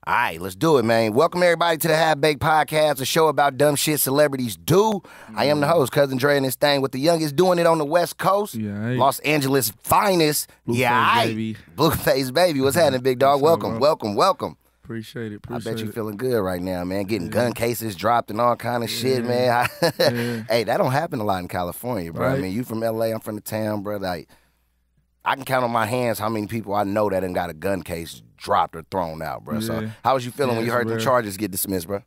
All right, let's do it, man. Welcome everybody to the Half Baked Podcast, a show about dumb shit celebrities do. I am the host, Cuzzin Dre, and this thing with the youngest doing it on the West Coast. Yeah, Los Angeles finest. Blueface, baby. Blueface, baby. What's happening, big dog? Welcome. Appreciate it. I bet you feeling good right now, man. Getting gun cases dropped and all kind of shit, man. Hey, that don't happen a lot in California, bro. Right. I mean, you from LA, I'm from the town, bro. Like, I can count on my hands how many people I know that done got a gun case dropped or thrown out, bro. So how was you feeling when you heard the charges get dismissed, bro?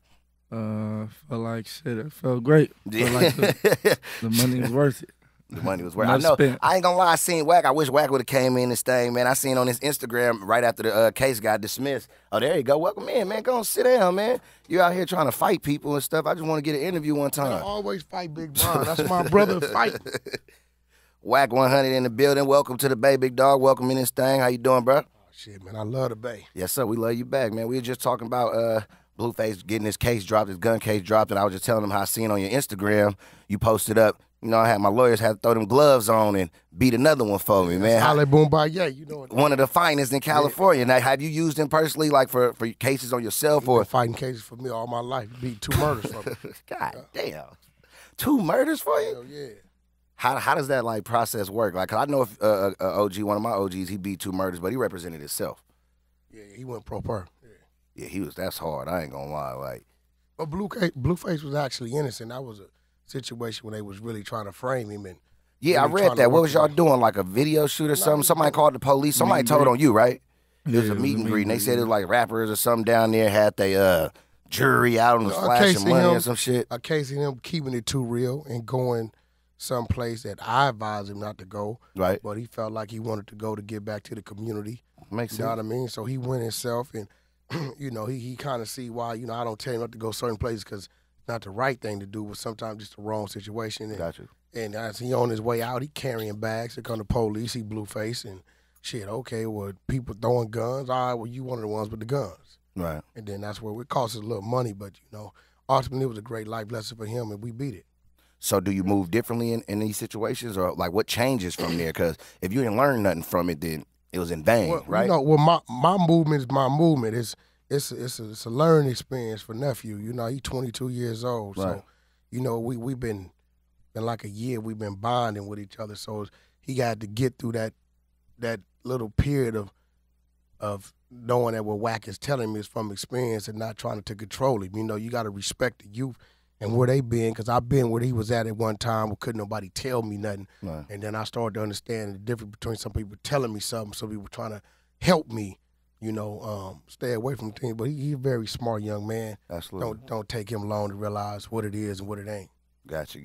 Felt like shit. It felt great. Felt like the money was worth it. The money was worth it. I know. Spent. I ain't gonna lie. I seen Wack. I wish Wack would have came in this thing, man. I seen on his Instagram right after the case got dismissed. Oh, there you go. Welcome in, man. Go on, sit down, man. You out here trying to fight people and stuff. I just want to get an interview one time. I always fight Big Bron. That's my brother fight. Wack 100 in the building. Welcome to the Bay, big dog. Welcome in this thing. How you doing, bro? Oh, shit, man. I love the Bay. Yes, sir. We love you back, man. We were just talking about Blueface getting his case dropped, his gun case dropped, and I was just telling him how I seen on your Instagram, you posted up, you know, I had my lawyers had to throw them gloves on and beat another one for me, man. Holly Boom by you know it. One of the finest in California. Now, have you used them personally, like for cases on yourself? Or fighting cases for me all my life. Beat 2 murders for me. God damn. 2 murders for you? Hell yeah. How does that like process work? Like, 'cause I know if OG, one of my OGs, he beat 2 murders, but he represented himself. Yeah, he went pro per. Yeah, that's hard. I ain't gonna lie. Like, but Blueface was actually innocent. That was a situation when they was really trying to frame him. And yeah, really I read that. What was y'all doing? Like a video shoot or something? Somebody called the police. Somebody told on you, right? It was a meet and greet. And they said it was like rappers or something down there had they jury out on the flashing money or some shit. A case of him keeping it too real and going someplace that I advised him not to go. Right. But he felt like he wanted to go to get back to the community. Makes sense. You know what I mean? So he went himself and, you know, he kind of see why, you know, I don't tell him not to go certain places because it's not the right thing to do, but sometimes just the wrong situation. And, Got you. And as he on his way out, he carrying bags. Here come the police, he Blueface, and shit, okay, well, people throwing guns. All right, well, you one of the ones with the guns. Right. And then that's where it costs us a little money, but, you know, ultimately it was a great life lesson for him, and we beat it. So do you move differently in these situations, or like what changes from there? Because if you didn't learn nothing from it, then it was in vain, right? You know, well, my movement is my movement. It's a learning experience for nephew. You know, he's 22 years old, right. So you know we've been like a year. We've been bonding with each other, so he got to get through that little period of knowing that what Wack is telling me is from experience and not trying to control him. You know, you got to respect the youth and where they been, because I've been where he was at one time where couldn't nobody tell me nothing. Right. And then I started to understand the difference between some people telling me something, some people trying to help me, you know, stay away from things. But he's a very smart young man. Absolutely. Don't take him long to realize what it is and what it ain't. Gotcha.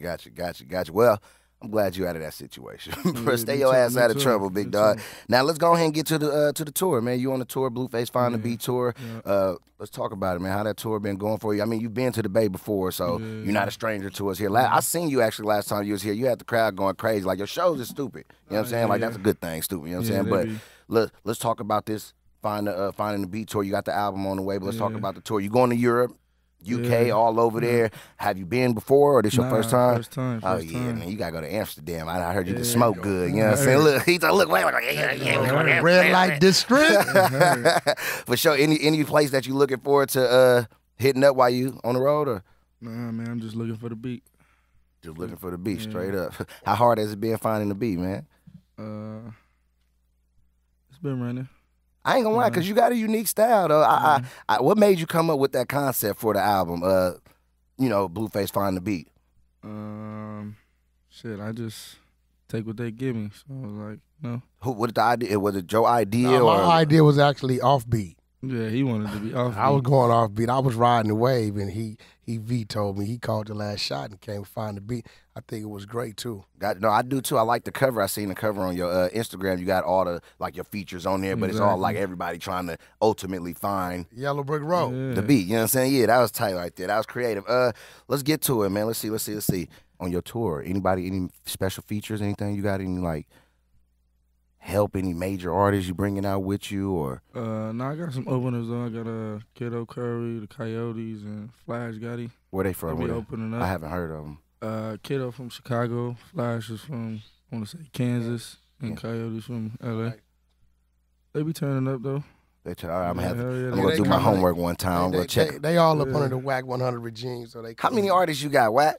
Well, I'm glad you out of that situation. Stay your ass out of trouble, big dog. Now let's go ahead and get to the tour, man. You on the tour, Blueface Find the Beat tour. Yeah. Let's talk about it, man. How that tour been going for you? I mean, you've been to the Bay before, so you're not a stranger to us here. I seen you actually last time you was here. You had the crowd going crazy. Like, your shows are stupid. You know what I'm saying? Like, that's a good thing, stupid. You know what I'm saying? But let's talk about this Finding the Beat tour. You got the album on the way, but let's talk about the tour. You going to Europe? UK, all over there. Have you been before, or this your first time? First time. Man, you gotta go to Amsterdam. I heard you can smoke good. You know what I'm saying? Look, he's like, wait, yeah. Red light district. For sure. Any place that you looking forward to hitting up while you on the road, or? Nah, man, I'm just looking for the beat. Just looking for the beat, straight up. How hard has it been finding the beat, man? It's been running. I ain't gonna lie, because you got a unique style, though. What made you come up with that concept for the album, you know, Blueface Find the Beat? Shit, I just take what they give me. So I was like, no. What the idea? Was it your idea? No, my idea was actually offbeat. Yeah, he wanted to be offbeat. I was going offbeat. I was riding the wave, and he vetoed me. He called the last shot and came Find the Beat. I think it was great, too. No, I do, too. I like the cover. I seen the cover on your Instagram. You got all the, like, your features on there, but it's all, like, everybody trying to ultimately find Yellow Brick Road. The beat. You know what I'm saying? Yeah, that was tight right there. That was creative. Let's get to it, man. Let's see. On your tour, any special features, anything? You got any, like, help, any major artists you bringing out with you, or? No, I got some openers though. I got Kiddo Curry, the Coyotes, and Flash Gotti. Where they from? They be opening up. I haven't heard of them. Kiddo from Chicago, Flash is from, I want to say, Kansas, and Coyotes from LA. They be turning up though. All right, I'm Yeah, gonna do my homework one time. I'm gonna check. They all up under the WAC 100 regime, so they. How many artists you got, WAC?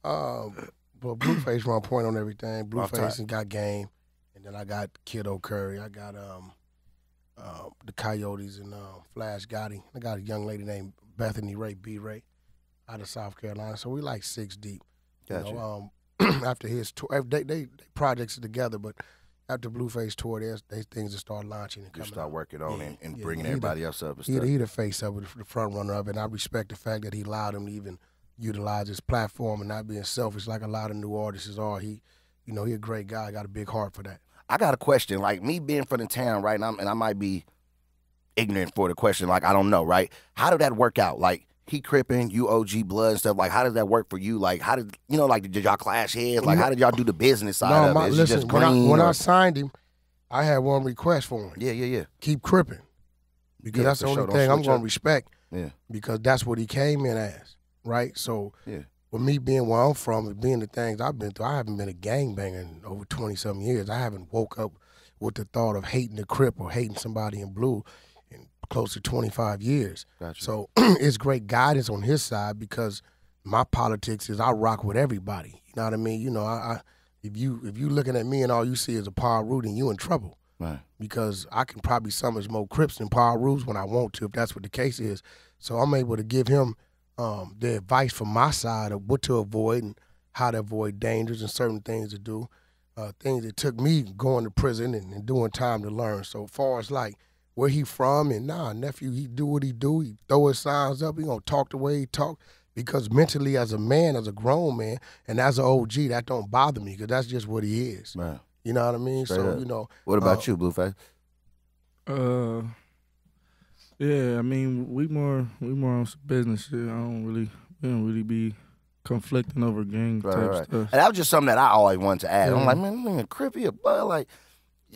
Well, Blueface run point on everything. Blueface and got Game, and then I got Kiddo Curry. I got the Coyotes and Flash Gotti. I got a young lady named Bethany Ray B. Ray out of South Carolina. So we like 6 deep. Gotcha. You know, after his tour, they projects are together, but after Blueface tour, they things that start launching and coming. You start working on it and bringing he everybody else up and stuff. He the face of it, the front runner of it, and I respect the fact that he allowed him to even utilize his platform and not being selfish like a lot of new artists are. He a great guy. Got a big heart for that. I got a question. Like, me being from the town, right, and I might be ignorant for the question. Like, I don't know, right? How did that work out? Like, he Crippin', you OG Blood and stuff. Like, how does that work for you? Like, how did did y'all clash heads? Like, how did y'all do the business side of it? Is listen, it just green? When I signed him, I had one request for him. Yeah. Keep Crippin'. Because that's the only thing I'm going to respect. Yeah. Because that's what he came in as, right? So, with me being where I'm from and being the things I've been through, I haven't been a gangbanger in over 20-something years. I haven't woke up with the thought of hating a Crip or hating somebody in blue in close to 25 years. Gotcha. So it's great guidance on his side because my politics is I rock with everybody. You know what I mean? You know, if you looking at me and all you see is a Paul Root, then you in trouble. Right. Because I can probably summons more Crips than Paul Roots when I want to, if that's what the case is. So I'm able to give him the advice from my side of what to avoid and how to avoid dangers and certain things to do. Things that took me going to prison and doing time to learn. So far as like where he from and nephew, he do what he do. He throw his signs up. He gonna talk the way he talk because mentally as a man, as a grown man, and as an OG, that don't bother me because that's just what he is. Right. You know what I mean? Straight so up. you know. What about you, Blueface? Yeah, I mean we more on some business shit. We don't really be conflicting over gang type stuff. And that was just something that I always wanted to add. I'm like, man, Crippy, but like,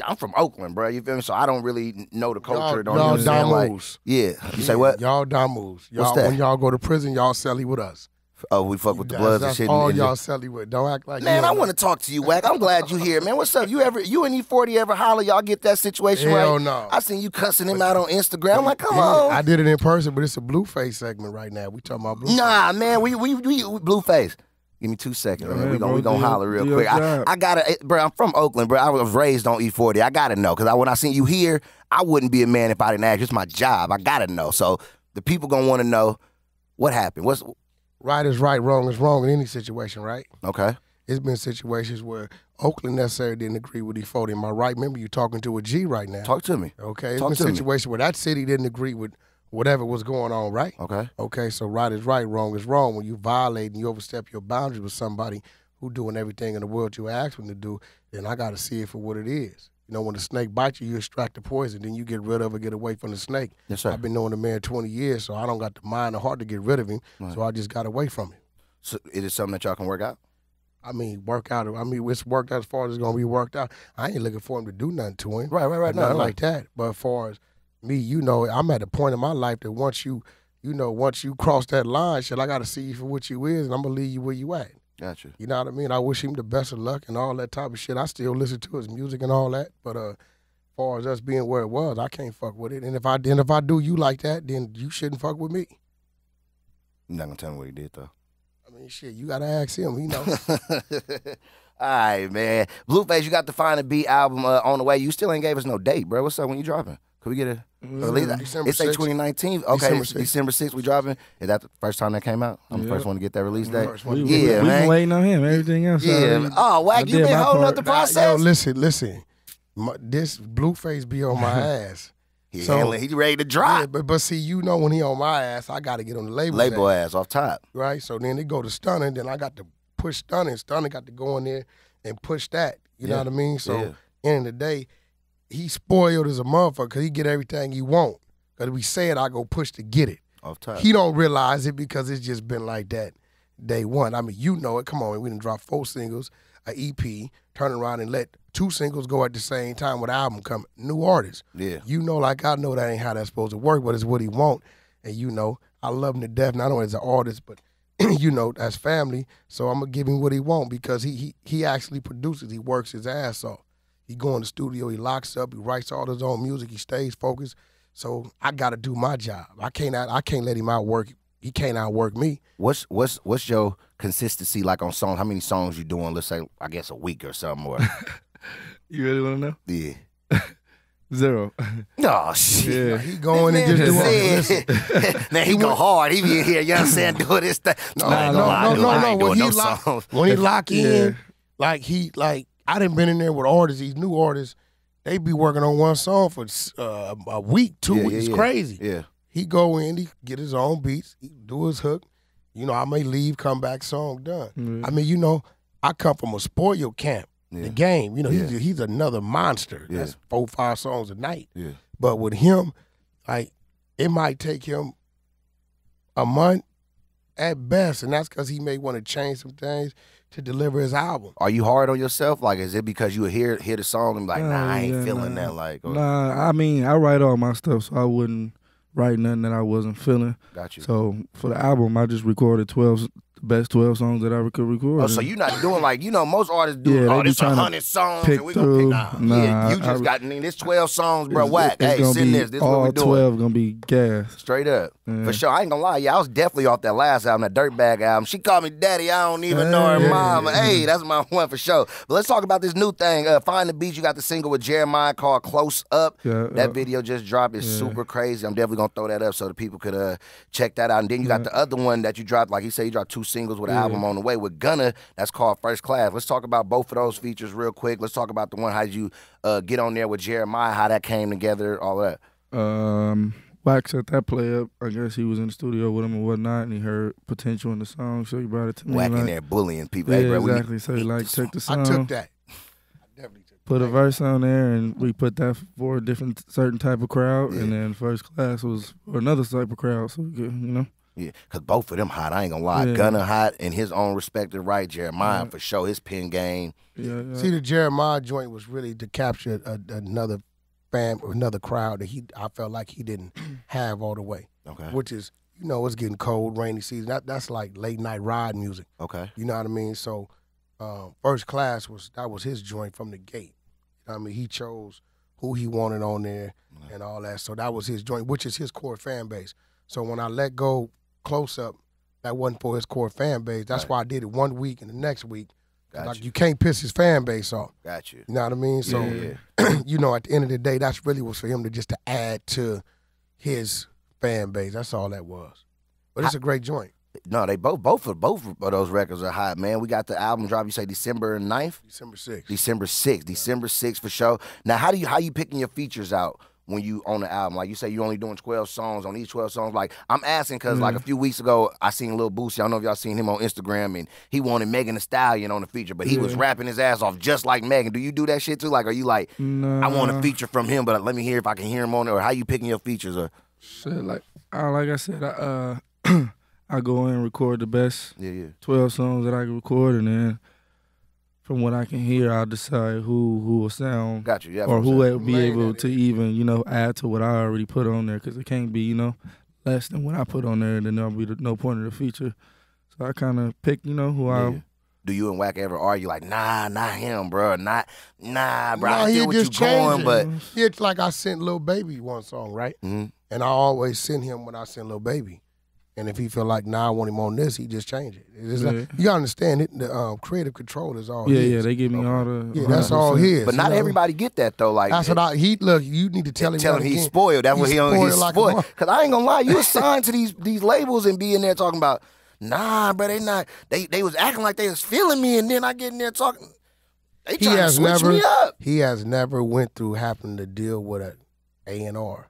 I'm from Oakland, bro. You feel me? So I don't really know the culture. Y'all Damus. You say what? Y'all Damus. What's that? When y'all go to prison, y'all celly with us. Oh, we fuck with the Bloods and shit. That's all y'all celly with. Don't act like man. I want to talk to you, Wack. I'm glad you here, man. What's up? You and E40 ever holler? Y'all get that situation Hell right? No. I seen you cussing him out on Instagram. I'm like, come on. I did it in person, but it's a Blueface segment right now. We talking about Blueface. Nah, man. We Blueface. Give me 2 seconds, man. We gonna holler real quick. I gotta, bro. I'm from Oakland, bro. I was raised on E40. I gotta know because when I seen you here, I wouldn't be a man if I didn't ask. It's my job. I gotta know. So the people gonna want to know what happened. What's right is right, wrong is wrong in any situation, right? Okay. It's been situations where Oakland necessarily didn't agree with E40. Am I right? Remember, you talking to a G right now. Talk to me. Okay. It's been situations where that city didn't agree with whatever was going on, right? Okay. Okay, so right is right, wrong is wrong. When you violate and you overstep your boundaries with somebody who doing everything in the world you ask them to do, then I got to see it for what it is. You know, when the snake bites you, you extract the poison, then you get rid of it, get away from the snake. Yes, sir. I've been knowing the man 20 years, so I don't got the mind or heart to get rid of him, so I just got away from him. So is it something that y'all can work out? I mean, work out. I mean, it's worked out as far as it's going to be worked out. I ain't looking for him to do nothing to him. Right. Nothing like that. But as far as me, you know, I'm at a point in my life that once you cross that line, shit, I got to see you for what you is, and I'm going to leave you where you at. Gotcha. You know what I mean? I wish him the best of luck and all that type of shit. I still listen to his music and all that, but as far as us being where it was, I can't fuck with it. And if I do you like that, then you shouldn't fuck with me. You're not going to tell me what he did, though. I mean, shit, you got to ask him, you know. All right, man. Blueface, you got the Find a Beat album on the way. You still ain't gave us no date, bro. What's up when you dropping? Could we get a release? December It's 2019. Okay, December 6th we dropping. Is that the first time that came out? I'm the first one to get that release date. We been waiting on him. Everything else. Yeah. Oh, Wack, you been holding up the process? Yo, listen. This Blueface be on my ass. He ready to drop. Yeah, but see, you know when he on my ass, I got to get on the label ass off top. Right? So then they go to Stunning, then I got to push Stunning. Stunning got to go in there and push that. You know what I mean? So end of the day, he spoiled as a motherfucker because he get everything he want. Because we say it, I go push to get it. Off top. He don't realize it because it's just been like that day one. I mean, you know it. Come on, we done dropped 4 singles, an EP, turn around and let 2 singles go at the same time with an album coming. New artists. Yeah. You know, like I know that ain't how that's supposed to work, but it's what he want. And you know, I love him to death, not only as an artist, but you know, as family. So I'm gonna give him what he want because he actually produces. He works his ass off. He go in the studio, he locks up, he writes all his own music, he stays focused. So I got to do my job. I can't let him outwork. He can't outwork me. What's your consistency like on songs? How many songs you doing? Let's say, I guess, a week or something more. You really want to know? Yeah. 0. Oh shit! Yeah. He going and just doing. Man, he go hard. He be in here, you know what I'm saying, doing this thing. No. When he lock in, Yeah. like I done been in there with artists. These new artists, they be working on one song for a week, 2 weeks. It's crazy. Yeah. He go in, he get his own beats, he do his hook. You know, I may leave, come back, song done. Yeah. I mean, you know, I come from a spoil camp. Yeah. The game, you know, Yeah. he's another monster. Yeah. That's 4, 5 songs a night. Yeah. But with him, like, it might take him a month at best, and that's because he may want to change some things to deliver his album. Are you hard on yourself? Like, is it because you hear the song and be like, nah, I ain't feeling that? Like, or, Nah, I mean, I write all my stuff, so I wouldn't write nothing that I wasn't feeling. Got you. So for the album, I just recorded the best 12 songs that I could record. Oh, so you're not doing like, you know, most artists do, Yeah, they be this trying to 100 songs pick and we gonna pick out. Nah, Yeah, you just got, this 12 songs, bro, whack. It's Hey, gonna send be this is all what we doing. 12 gonna be gas. Straight up. Yeah. For sure. I ain't gonna lie. Yeah, I was definitely off that last album, that Dirtbag album. She called me daddy. I don't even know her mom. Hey, that's my one for sure. But let's talk about this new thing. Find the Beat. You got the single with Jeremiah called Close Up. Yeah, that video just dropped. It's super crazy. I'm definitely gonna throw that up so the people could check that out. And then you got the other one that you dropped. Like he said, you dropped 2 singles with an album on the way with Gunna. That's called First Class. Let's talk about both of those features real quick. Let's talk about the one, how you get on there with Jeremiah, how that came together, all of that. Wax set that play up. I guess he was in the studio with him and whatnot, and he heard potential in the song, so he brought it to me. Whack in like, there bullying people. Yeah, Hey, bro, exactly. So he like took the song. I took that. I definitely took Put a verse on there, and we put that for a different, certain type of crowd, and then First Class was for another type of crowd, so we could, you know. Yeah, because both of them hot. I ain't gonna lie. Yeah. Gunna hot in his own respective right. Jeremiah for sure. His pen game. Yeah. See, the Jeremiah joint was really to capture another crowd that I felt like he didn't have all the way. Okay. Which is, you know, it's getting cold, rainy season. That's like late night ride music. Okay. You know what I mean? So, First Class was his joint from the gate. You know what I mean? He chose who he wanted on there and all that. So that was his joint, which is his core fan base. So when I let go Close Up, that wasn't for his core fan base. That's why I did it 1 week and the next week. Like you can't piss his fan base off. Got you. You know what I mean? So, you know, at the end of the day, that's really was for him to add to his fan base. That's all that was. But it's a great joint. No, they both of those records are hot, man. We got the album drop. You say December 9th? December 6th. December 6th. December 6th for sure. Now, how you picking your features out when you on the album? Like you say, you only doing 12 songs on these 12 songs. Like I'm asking because like a few weeks ago, I seen Lil Boosie. I don't know if y'all seen him on Instagram, and he wanted Megan Thee Stallion on the feature, but he was rapping his ass off just like Megan. Do you do that shit too? Like, are you like, I want a feature from him, but let me hear if I can hear him on it, or how you picking your features? Or Shit, like I said, I go in and record the best 12 songs that I can record, and then from what I can hear, I'll decide who will sound or who will be able to even, you know, add to what I already put on there, because it can't be, you know, less than what I put on there, then there'll be no point of the feature. So I kind of pick, you know, who I... Do you and Wack ever argue like, nah, not him, bro, nah, bro, Nah, I get what you going, but... It's like I sent Lil Baby one song, right? Mm-hmm. And I always send him when I send Lil Baby. And if he feel like, nah, I want him on this, he just change it. It's like, you gotta understand it. The creative control is all his. Yeah, they give me all the. Yeah, that's all his. But not everybody get that though. Like that's what look. You need to tell him. Tell him he's spoiled. That's what he's spoiled. Cause I ain't gonna lie, you assigned to these labels and be in there talking about, nah, bro, they not. They was acting like they was feeling me, and then I get in there talking. They trying to switch me up. He has never went through having to deal with an A&R.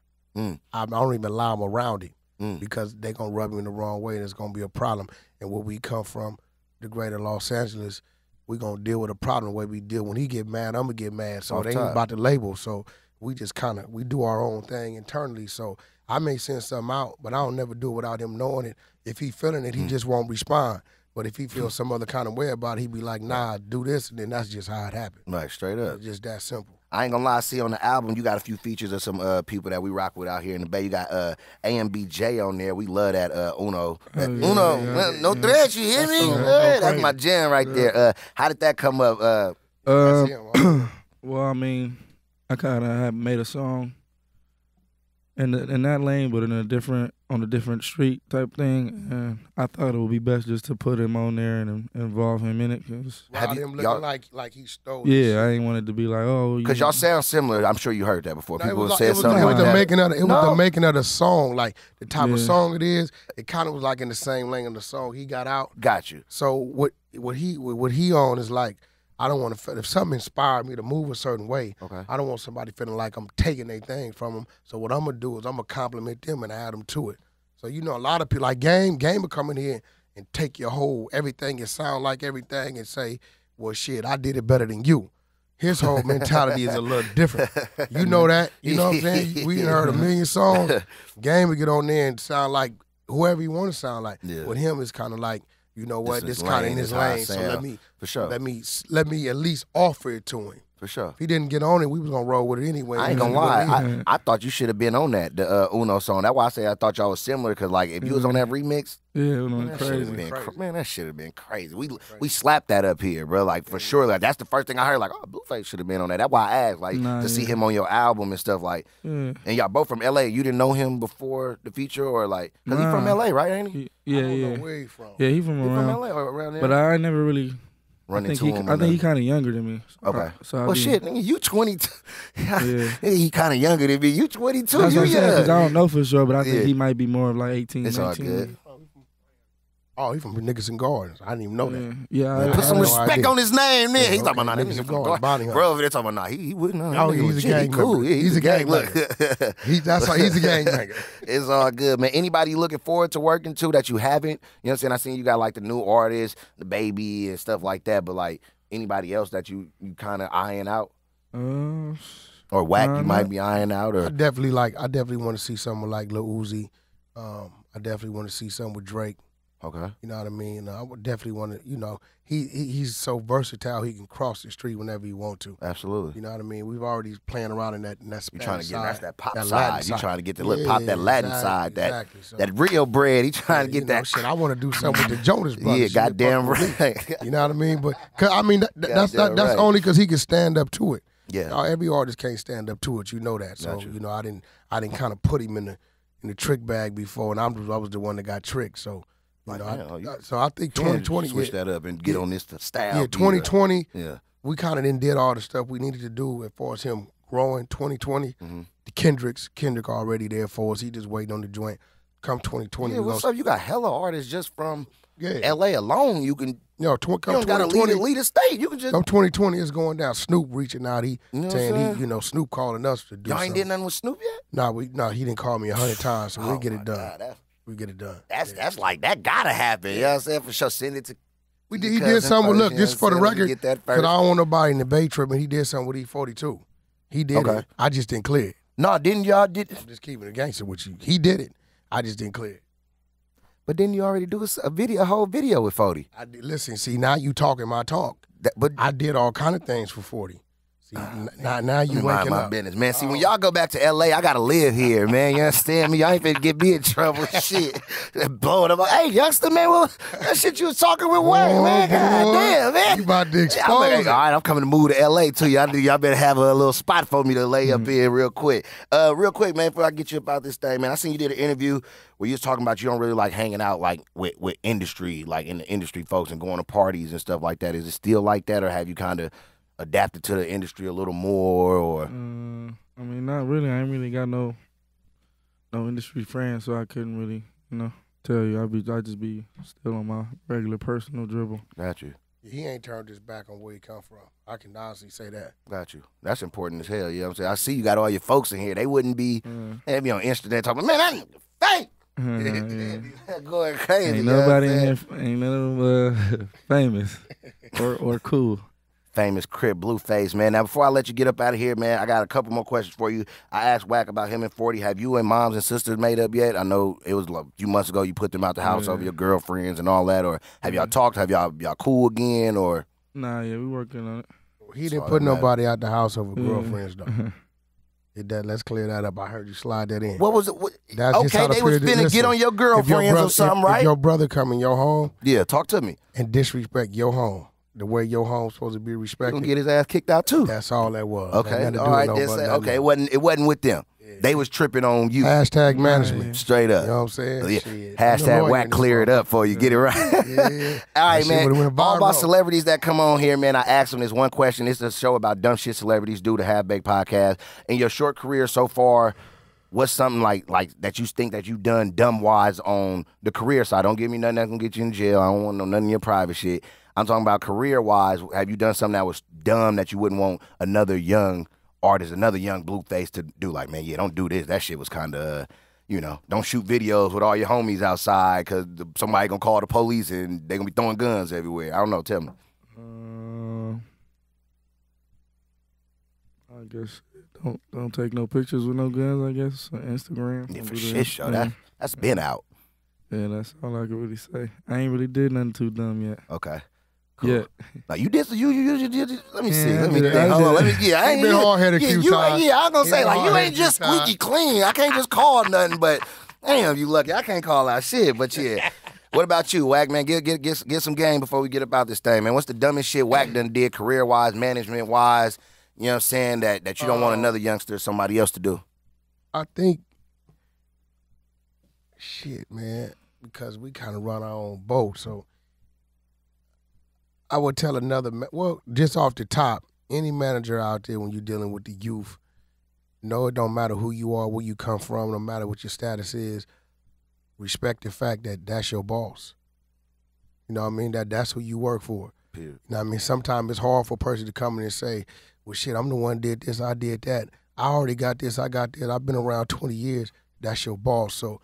I don't even allow him around it. Because they're going to rub him in the wrong way and it's going to be a problem. And where we come from, the greater Los Angeles, we're going to deal with a problem the way we deal. When he get mad, I'm going to get mad. So it ain't about the label. So we just we do our own thing internally. So I may send something out, but I don't never do it without him knowing it. If he feeling it, he just won't respond. But if he feels some other kind of way about it, he be like, nah, do this, and then that's just how it happened. Right, straight up. It's just that simple. I ain't gonna lie, see on the album, you got a few features of some people that we rock with out here in the Bay. You got AMBJ on there. We love that Uno. No threats, you hear me? That's my jam right there. How did that come up? Well, I mean, I kind of had made a song, in that lane, but on a different street type thing. And I thought it would be best just to put him on there and involve him in it. Have him looking like he stole. Yeah, I ain't wanted to be like, oh, because y'all sound similar. I'm sure you heard that before. People it was said something like that. It was the making of the song, like the type of song it is. It kind of was like in the same lane of the song he got out. Got you. So what he on is like, I don't want to. If something inspired me to move a certain way, I don't want somebody feeling like I'm taking their thing from them. So what I'm gonna do is I'm gonna compliment them and add them to it. So a lot of people like Game will come in here and take your whole everything and sound like everything and say, well, shit, I did it better than you. His whole mentality is a little different. You know that. You know what I'm saying? We heard a million songs. Game will get on there and sound like whoever you want to sound like. Yeah. With him, it's kind of like, you know what, this kind of in his lane. So let me at least offer it to him. For sure. If he didn't get on it, we was gonna roll with it anyway. I ain't gonna lie. I thought you should have been on that, the Uno song. That's why I say I thought y'all was similar, because like if you was on that remix, that should have been crazy. We slapped that up here, bro. Like for sure. Like that's the first thing I heard. Like, oh, Blueface should have been on that. That's why I asked, like, to see him on your album and stuff. Like, and y'all both from LA. You didn't know him before the feature, or like, because he from LA, right? Ain't he? I don't know where he from. Yeah, he from around. From LA or around there. But I never really. I think he kind of younger than me. Okay. Shit, nigga, you 22. He kind of younger than me. You 22. That's what I'm saying, because I don't know for sure, but I think he might be more of like 18, it's 19. All good. Oh, he from Nickerson Gardens. I didn't even know that. Yeah. Put some respect on his name, man. He's talking about Nickerson Gardens. Bro, they're talking about, he wouldn't know. Oh, he's a gang cool. Yeah, he's a gang banger. That's why he's a gang banger. It's all good, man. Anybody you looking forward to working to that you haven't? You know what I'm saying? I seen you got like the new artist, the baby and stuff like that, but like anybody else that you kind of eyeing out? Or Wack you might be eyeing out? Or I definitely want to see someone like Lil Uzi. I definitely want to see something with Drake. Okay. You know what I mean? I would definitely want to, he's so versatile, he can cross the street whenever he want to. Absolutely. You know what I mean? We've already playing around in that Spanish you trying to get that pop that side. You trying to get the pop that Latin side, that real bread. He trying to get that. Shit, I want to do something with the Jonas Brothers. Yeah, goddamn right. You know what I mean? But that's only because he can stand up to it. Yeah. Every artist can't stand up to it. You know that. So I didn't kind of put him in the trick bag before, and I was the one that got tricked. So. So I think 2020 switch that up and get on this style. Yeah, 2020. We kind of did all the stuff we needed to do as far as him growing. 2020, the Kendrick already there for us. He just waiting on the joint. Come 2020, yeah. What's up? You got hella artists just from LA alone. You can. You don't gotta lead a state. You can just. Come 2020 is going down. Snoop reaching out. Saying Snoop calling us to do. Y'all ain't did nothing with Snoop yet? No, he didn't call me 100 times, so we get it done. We get it done. That's like, that gotta happen. You know what I'm saying? For sure, send it to. He did something. Look, just for the record, because I don't want nobody in the Bay tripping. He did something with E42. He did it. I just didn't clear it. No, didn't y'all did? I'm just keeping it gangster with you. He did it. I just didn't clear it. But didn't you already do a whole video with 40? I did. Listen, see, now you talking my talk. But I did all kind of things for 40. See, now you waking my up. Business, man. See, when y'all go back to LA, I gotta live here, man. You understand me? Y'all ain't finna get me in trouble. Shit, blowing up. Hey, youngster, man. Well, that shit you was talking with Wack, man. God damn, man. You about to expose it. All right, I'm coming to move to LA too. Y'all better have a little spot for me to lay up in real quick. Real quick, man. Before I get you about this thing, man. I seen you did an interview where you was talking about you don't really like hanging out like with industry, like in the industry folks, and going to parties and stuff like that. Is it still like that, or have you kind of adapted to the industry a little more, or? I mean, not really. I ain't really got no industry friends, so I couldn't really, tell you. I just be still on my regular personal dribble. Got you. He ain't turned his back on where he come from. I can honestly say that. Got you. That's important as hell. You know what I'm saying? I see you got all your folks in here. They wouldn't be, they'd be on Instagram talking, man, that nigga fake. Going crazy. Ain't nobody in here, ain't none of them famous or cool. Famous Crip Blueface, man. Now, before I let you get up out of here, man, I got a couple more questions for you. I asked Wack about him and 40. Have you and moms and sisters made up yet? I know it was like a few months ago you put them out the house over your girlfriends and all that, or have y'all talked? Have y'all cool again, or? Nah, yeah, we working on it. He didn't put nobody out the house over girlfriends, though. Let's clear that up. I heard you slide that in. What was it? Okay, they was finna get on your girlfriends or something, right? If your brother come in your home. Yeah, talk to me. And disrespect your home. The way your home's supposed to be respected. He's gonna get his ass kicked out too. That's all that was. Okay, all right. Okay, it wasn't with them. Yeah, They was tripping on you. Hashtag management. Straight up. You know what I'm saying? Yeah. Hashtag whack clear it up for you. Get it right. Yeah. All right, man. All about celebrities that come on here, man. I asked them this one question. This is a show about dumb shit celebrities do, the Half Baked Podcast. In your short career so far, what's something like that you think that you've done dumb-wise on the career side? Don't give me nothing that's going to get you in jail. I don't want none of your private shit. I'm talking about career-wise. Have you done something that was dumb that you wouldn't want another young artist, another young Blueface to do? Like, man, yeah, don't do this. That shit was kind of, don't shoot videos with all your homies outside because somebody going to call the police and they going to be throwing guns everywhere. I don't know. Tell me. I guess don't take no pictures with no guns, I guess, on Instagram. Yeah, for shit show. That's been out. Yeah, that's all I can really say. I ain't really did nothing too dumb yet. Okay. Cool. Yeah. Like you did. You did. Let me see. Let me think. Hold on. Let me. Yeah, I ain't been hard-headed a few times. Yeah, I'm gonna say like you ain't just squeaky clean. I can't just call nothing. But damn, you lucky. I can't call out shit. But yeah. What about you, Wack, man? Get some game before we get about this thing, man. What's the dumbest shit Wack done did career-wise, management-wise? You know what I'm saying? That you don't want another youngster or somebody else to do. I think, shit, man, because we kind of run our own boat. So I would tell just off the top, any manager out there when you're dealing with the youth, it don't matter who you are, where you come from, no matter what your status is, respect the fact that that's your boss. You know what I mean? That's who you work for. Period. You know what I mean? Sometimes it's hard for a person to come in and say, well, shit, I'm the one who did this, I did that. I already got this, I got that. I've been around 20 years. That's your boss. So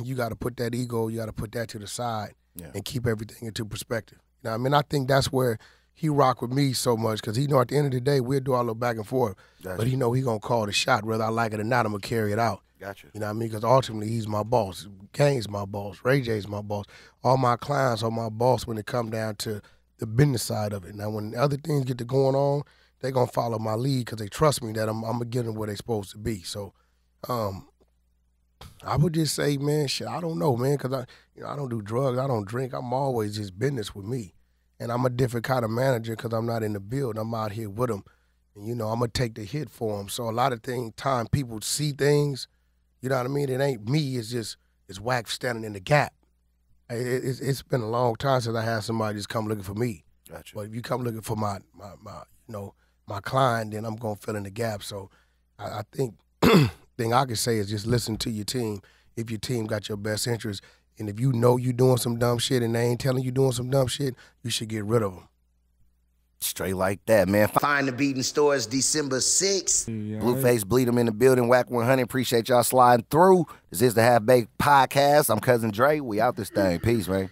you got to put that ego, you got to put that to the side and keep everything into perspective. You know what I mean? I think that's where he rock with me so much because he know at the end of the day, we'll do our little back and forth. Gotcha. But he know he going to call the shot. Whether I like it or not, I'm going to carry it out. Gotcha. You know what I mean? Because ultimately, he's my boss. Kang's my boss. Ray J's my boss. All my clients are my boss when it come down to the business side of it. Now, when other things get to going on, they're going to follow my lead because they trust me that I'm going to get them where they're supposed to be. So I would just say, man, shit, I don't know, man, because I don't do drugs. I don't drink. I'm always just business with me. And I'm a different kind of manager because I'm not in the build. I'm out here with them. And, I'm going to take the hit for them. So a lot of time people see things, you know what I mean? It ain't me. It's Wack standing in the gap. It's been a long time since I had somebody just come looking for me. Gotcha. But if you come looking for my client, then I'm going to fill in the gap. So I think thing I can say is just listen to your team. If your team got your best interest, and if you know you doing some dumb shit and they ain't telling you doing some dumb shit, you should get rid of them. Straight like that, man. Find the Beat in stores December 6th. Yeah, Blueface, bleed them in the building. Wack 100. Appreciate y'all sliding through. This is the Half Baked Podcast. I'm Cuzzin Dre. We out this thing. Peace, man.